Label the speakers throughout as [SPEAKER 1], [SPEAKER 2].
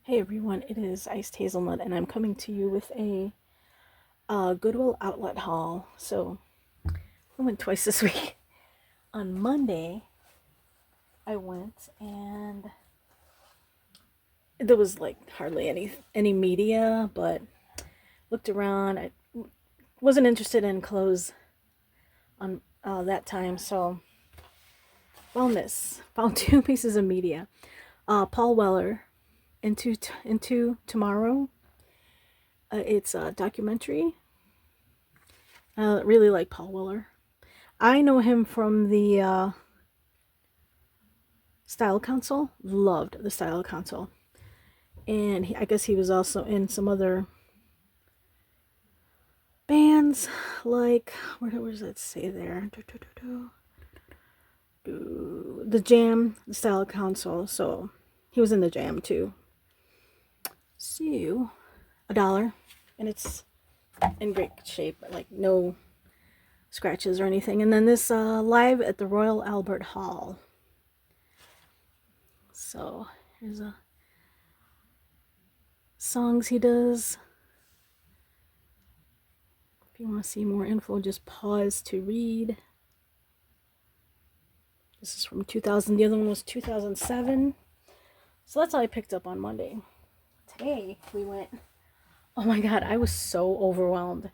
[SPEAKER 1] Hey everyone, it is Icedhazelnut, and I'm coming to you with a Goodwill outlet haul. So I went twice this week. On Monday, I went and there was like hardly any media, but looked around. I wasn't interested in clothes on that time, so found two pieces of media. Paul Weller, into tomorrow. It's a documentary. I really like Paul Weller. I know him from the Style Council. Loved the Style Council. And I guess he was also in some other bands, like, where does it say there? The Jam, the Style Council. So he was in the Jam too. So, $1. And it's in great shape, like no scratches or anything. And then this live at the Royal Albert Hall. So here's a songs he does. If you want to see more info, just pause to read. This is from 2000. The other one was 2007. So that's all I picked up on Monday. Today we went. Oh my god, I was so overwhelmed.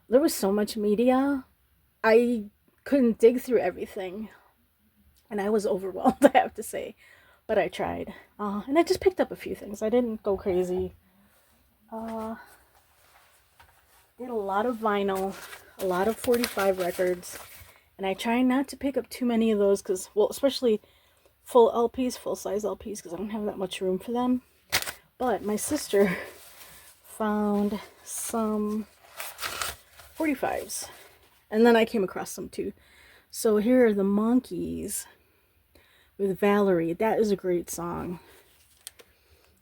[SPEAKER 1] There was so much media. I couldn't dig through everything. And I was overwhelmed, I have to say. But I tried. And I just picked up a few things. I didn't go crazy. Did a lot of vinyl, a lot of 45 records, and I try not to pick up too many of those because, well, especially full LPs, full size LPs, because I don't have that much room for them. But my sister found some 45s, and then I came across some too. So here are the Monkees with Valerie. That is a great song.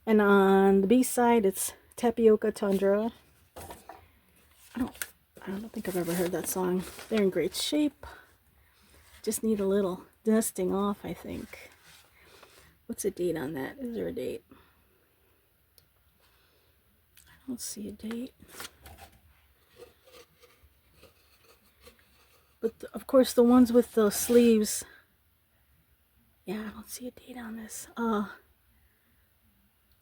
[SPEAKER 1] And on the B side, it's Tapioca Tundra. I don't think I've ever heard that song. They're in great shape. Just need a little dusting off, I think. What's the date on that? Is there a date? I don't see a date. But of course, the ones with the sleeves. Yeah, I don't see a date on this. The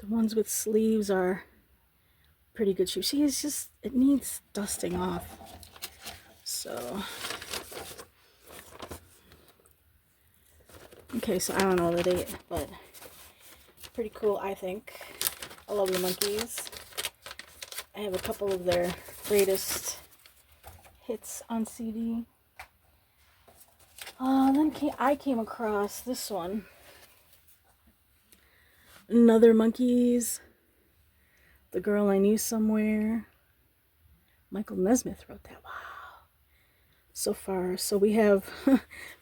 [SPEAKER 1] ones with sleeves are pretty good shape. See, it needs dusting off. So, okay, so I don't know the date, but pretty cool, I think. I love the Monkees. I have a couple of their greatest hits on CD. Then I came across this one. Another Monkees. The Girl I Knew Somewhere. Michael Nesmith wrote that. Wow. So far. So we have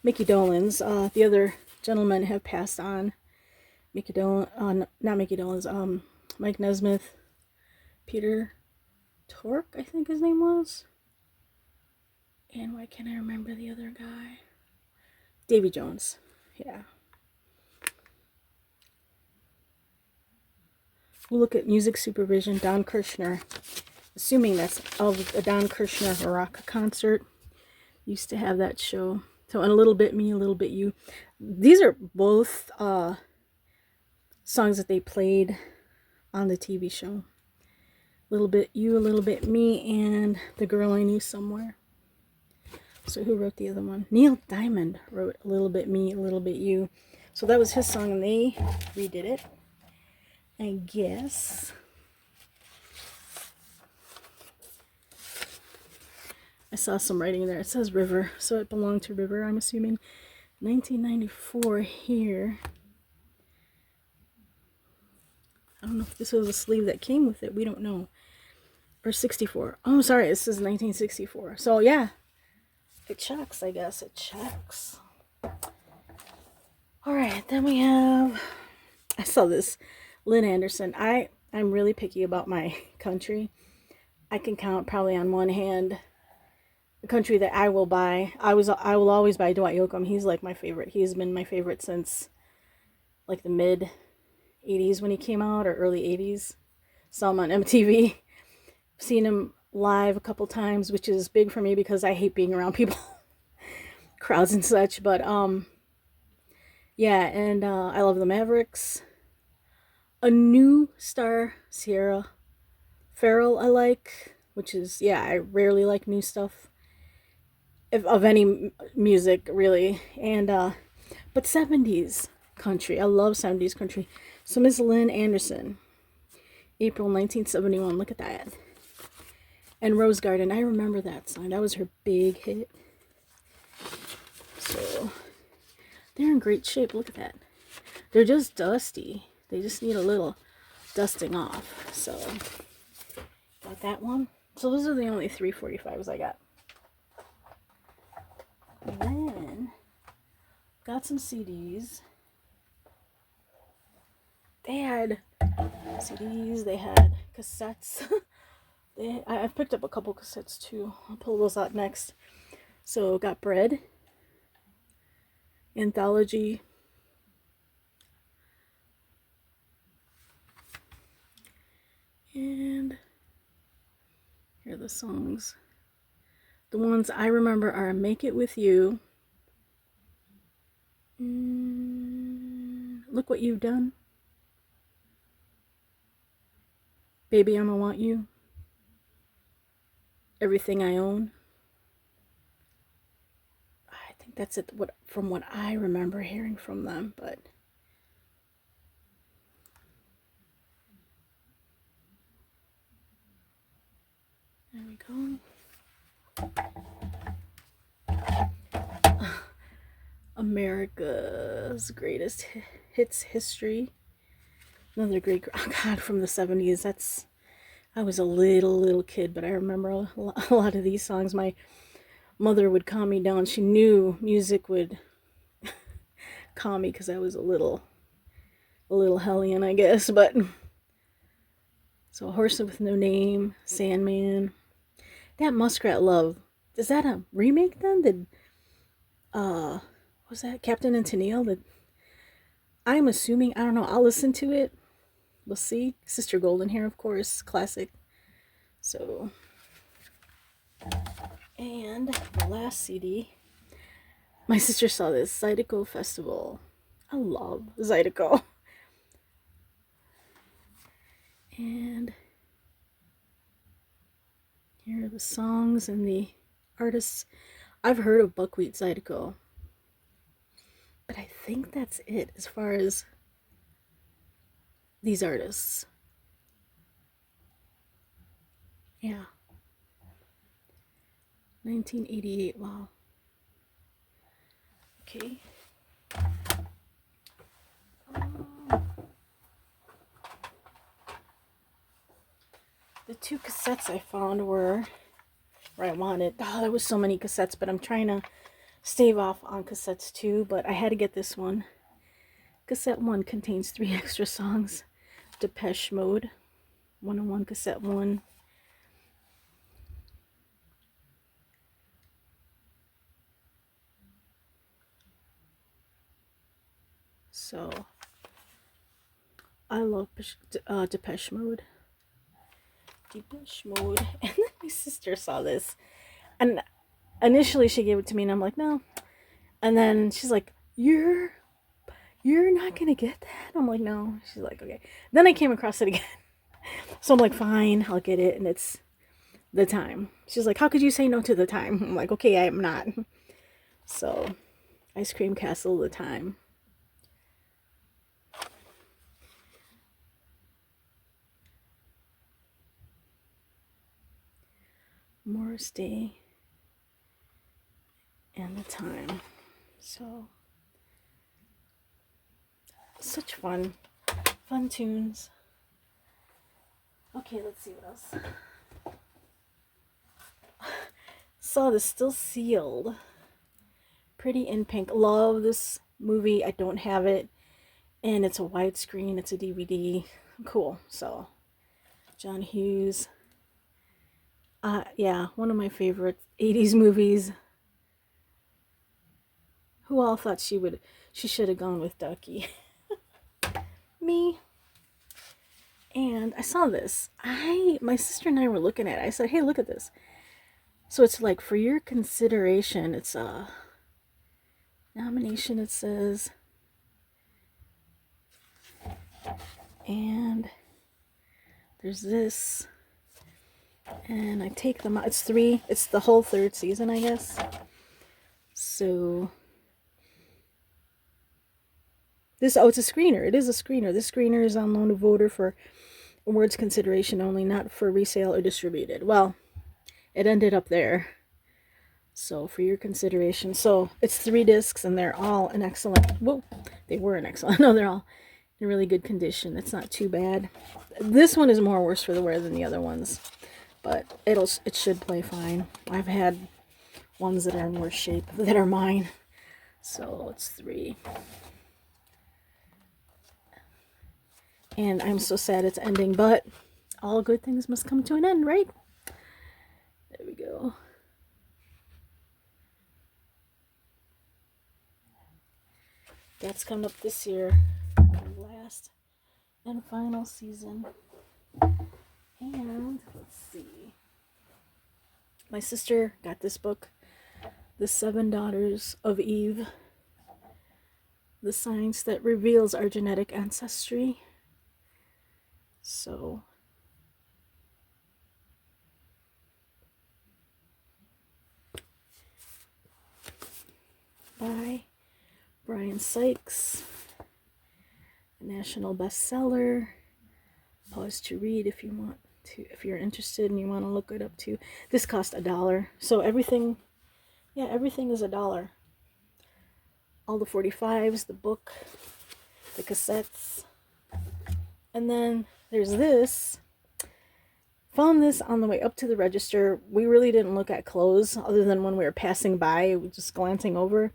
[SPEAKER 1] Mickey Dolenz. The other gentlemen have passed on. Mickey Dolenz, not Mickey Dolenz, Mike Nesmith, Peter Tork, I think his name was. And why can't I remember the other guy? Davy Jones. Yeah. We'll look at music supervision, Don Kirshner. Assuming that's of a Don Kirshner rock concert. Used to have that show. So, and a little bit me, a little bit you. These are both songs that they played on the TV show. A little bit you, a little bit me, and The Girl I Knew Somewhere. So who wrote the other one? Neil Diamond wrote A Little Bit Me, A Little Bit You. So that was his song, and they redid it, I guess. I saw some writing there. It says River, so it belonged to River, I'm assuming. 1994 here. I don't know if this was a sleeve that came with it. We don't know. Or 64. Oh, sorry. This is 1964. So, yeah. It checks, I guess. It checks. Alright, then we have... I saw this. Lynn Anderson. I'm really picky about my country. I can count probably on one hand the country that I will buy. I will always buy Dwight Yoakam. He's like my favorite. He's been my favorite since like the mid 80s when he came out, or early 80s. Saw him on MTV. Seen him live a couple times, which is big for me because I hate being around people, crowds and such. But yeah, and I love the Mavericks. A new star, Sierra Farrell, I like, which is, yeah, I rarely like new stuff of any music really. And but 70s country, I love 70s country. So Miss Lynn Anderson, April 1971. Look at that. And Rose Garden, I remember that song. That was her big hit. So they're in great shape. Look at that. They're just dusty. They just need a little dusting off. So got that one. So those are the only 345s I got. And then got some CDs. They had CDs. They had cassettes. I've picked up a couple cassettes too. I'll pull those out next. So got Bread, Anthology, and here are the songs. The ones I remember are Make It With You, Look What You've Done, Baby I'ma Want You, Everything I Own. I think that's it, from what I remember hearing from them, but there we go. America's Greatest Hits History. Another great, oh God, from the 70s. I was a little kid, but I remember a lot of these songs. My mother would calm me down. She knew music would calm me because I was a little hellion, I guess. But so, A Horse with No Name, Sandman, that Muskrat Love. Is that a remake then? Did was that Captain and Tennille? I'm assuming, I don't know. I'll listen to it. We'll see. Sister Golden Hair, of course, classic. So, and the last CD, my sister saw this, Zydeco Festival. I love Zydeco. And here are the songs and the artists. I've heard of Buckwheat Zydeco, but I think that's it as far as these artists. Yeah. 1988, wow. Okay. The two cassettes I found were where I wanted. Oh, there was so many cassettes, but I'm trying to stave off on cassettes too, but I had to get this one. Cassette 1 contains 3 extra songs. Depeche Mode, 101 cassette 1. So, I love Depeche Mode. Depeche Mode. And then my sister saw this. And initially she gave it to me and I'm like, no. And then she's like, you're not gonna get that? I'm like, no. She's like, okay. Then I came across it again. So I'm like, fine, I'll get it. And it's The Time. She's like, how could you say no to The Time? I'm like, okay, I am not. So, Ice Cream Castle, The Time. Morris Day and The Time. So, such fun tunes. Okay, let's see what else. Saw this, Still Sealed. Pretty in Pink. Love this movie. I don't have it, and it's a widescreen. It's a DVD. Cool. So, John Hughes. Yeah, one of my favorite 80s movies. Who all thought she should have gone with Ducky? Me. I saw this. My sister and I were looking at it. I said, "Hey, look at this." So it's like for your consideration. It's a nomination. It says, and there's this, and I take them out. It's three. It's the whole third season, I guess. So this, oh, it's a screener. It is a screener. This screener is on loan to voter for awards consideration only, not for resale or distributed. Well, it ended up there. So for your consideration, so it's 3 discs and they're all in excellent, well, they were in excellent, no, they're all in really good condition. It's not too bad. This one is more worse for the wear than the other ones, but it should play fine. I've had ones that are in worse shape that are mine. So it's 3. And I'm so sad it's ending, but all good things must come to an end, right? There we go. That's coming up this year, last and final season. And let's see, my sister got this book, The 7 Daughters of Eve, the science that reveals our genetic ancestry. So by Brian Sykes, a national bestseller. Pause to read if you want to, if you're interested and you want to look it up too. This cost $1, so everything, yeah, everything is $1. All the 45s, the book, the cassettes, and then there's this. Found this on the way up to the register. We really didn't look at clothes other than when we were passing by, just glancing over.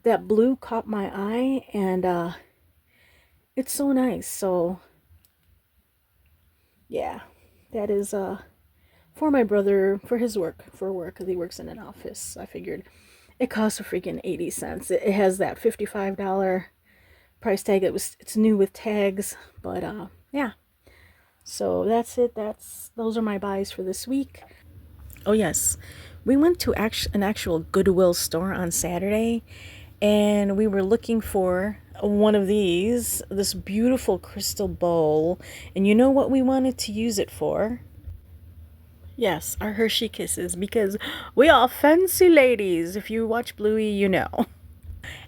[SPEAKER 1] That blue caught my eye, and it's so nice. So yeah, that is for my brother, for his work, for work, because he works in an office. I figured it costs a freaking 80 cents. It has that $55 price tag. It's new with tags, but yeah. So that's it. Those are my buys for this week. Oh yes, we went to an actual Goodwill store on Saturday, and we were looking for one of this beautiful crystal bowl. And you know what we wanted to use it for? Yes, our Hershey Kisses, because we are fancy ladies. If you watch Bluey, you know.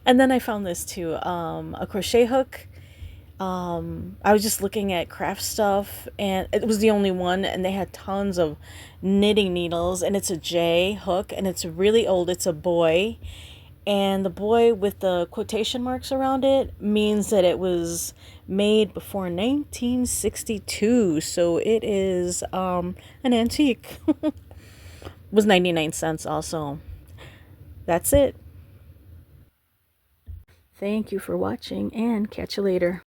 [SPEAKER 1] And then I found this too, a crochet hook. I was just looking at craft stuff, and it was the only one, and they had tons of knitting needles, and it's a J hook, and it's really old. It's a boy, and the boy with the quotation marks around it means that it was made before 1962, so it is an antique. It was 99 cents also. That's it. Thank you for watching, and catch you later.